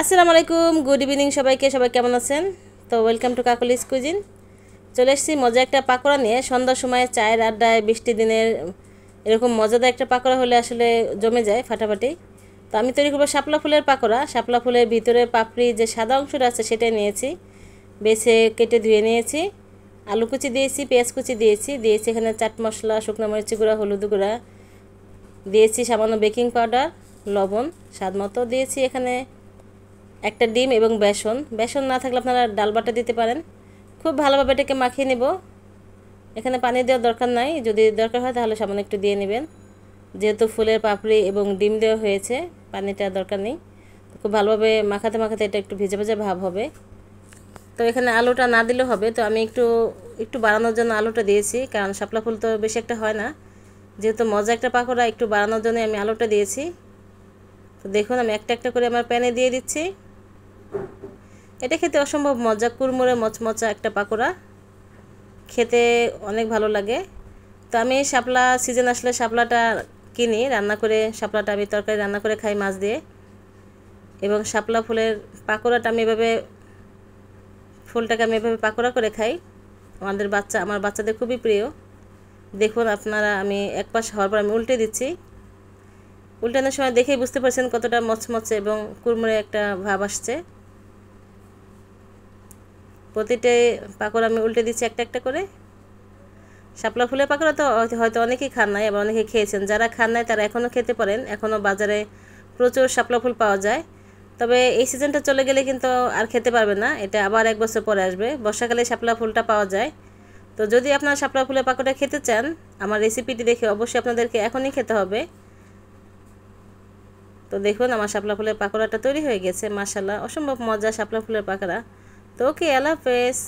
আসসালামু আলাইকুম, good evening সবাইকে। সবাই কেমন আছেন? তো ওয়েলকাম টু কাকলিস কুজিন। চলে এসেছি মজা একটা পাকোড়া নিয়ে। সন্ধ্যার সময় চায়ের আড্ডায়, বৃষ্টি দিনের এরকম মজাদার একটা পাকোড়া হলে আসলে জমে যায় ফাটাফাটি। তো আমি তৈরি করবো শাপলা ফুলের পাকোড়া। শাপলা ফুলের ভিতরে পাপড়ি যে সাদা অংশটা আছে সেটাই নিয়েছি, বেছে কেটে ধুয়ে নিয়েছি। আলু কুচি দিয়েছি, পেঁয়াজ কুচি দিয়েছি, এখানে চাট মশলা, শুকনো মরিচ গুঁড়া, হলুদ গুঁড়া দিয়েছি, সামান্য বেকিং পাউডার, লবণ স্বাদ মতো দিয়েছি। এখানে একটা ডিম এবং বেসন না থাকলে আপনারা ডাল বাটা দিতে পারেন। খুব ভালোভাবে এটাকে মাখিয়ে নেব। এখানে পানি দেওয়ার দরকার নাই, যদি দরকার হয় তাহলে সামান্য একটু দিয়ে নেবেন। যেহেতু ফুলের পাপড়ি এবং ডিম দেওয়া হয়েছে, পানিটা দরকার নেই। খুব ভালোভাবে মাখাতে মাখাতে এটা একটু ভেজে ভেজে ভাব হবে। তো এখানে আলুটা না দিলেও হবে, তো আমি একটু বাড়ানোর জন্য আলুটা দিয়েছি, কারণ শাপলা ফুল তো বেশি একটা হয় না। যেহেতু মজা একটা পাকোড়া, একটু বাড়ানোর জন্য আমি আলুটা দিয়েছি। তো দেখুন, আমি একটা একটা করে আমার প্যানে দিয়ে দিচ্ছি। এটা খেতে অসম্ভব মজা, কুড়মুড়ে মচমচা একটা পাকোড়া, খেতে অনেক ভালো লাগে। তো আমি শাপলা সিজন আসলে শাপলাটা কিনি, রান্না করে শাপলাটা আমি তরকারি রান্না করে খাই মাছ দিয়ে। এবং শাপলা ফুলের পাকোড়াটা আমি ফুলটাকে আমি এভাবে পাকোড়া করে খাই। আমার বাচ্চাদের খুবই প্রিয়। দেখুন আপনারা, আমি এক পাশ হওয়ার পর আমি উল্টে দিচ্ছি। উল্টানোর সময় দেখেই বুঝতে পারছেন কতটা মচমচে এবং কুড়মুড়ে একটা ভাব আসছে। প্রতিটা পাকোড়া আমি উল্টে দিচ্ছি একটা একটা করে। শাপলা ফুলের পাকোড়া তো হয়তো অনেকেই খান নাই, আবার অনেকে খেয়েছেন। যারা খান নাই তারা এখনও খেতে পারেন, এখনও বাজারে প্রচুর শাপলা ফুল পাওয়া যায়। তবে এই সিজনটা চলে গেলে কিন্তু আর খেতে পারবে না, এটা আবার এক বছর পরে আসবে। বর্ষাকালে শাপলা ফুলটা পাওয়া যায়। তো যদি আপনারা শাপলা ফুলের পাকোড়া খেতে চান, আমার রেসিপিটি দেখে অবশ্যই আপনাদেরকে এখনই খেতে হবে। তো দেখুন, আমার শাপলা ফুলের পাকোড়াটা তৈরি হয়ে গেছে। মাশাআল্লাহ, অসম্ভব মজা শাপলা ফুলের পাকোড়া। তো ওকে, আল্লাহ হাফেজ।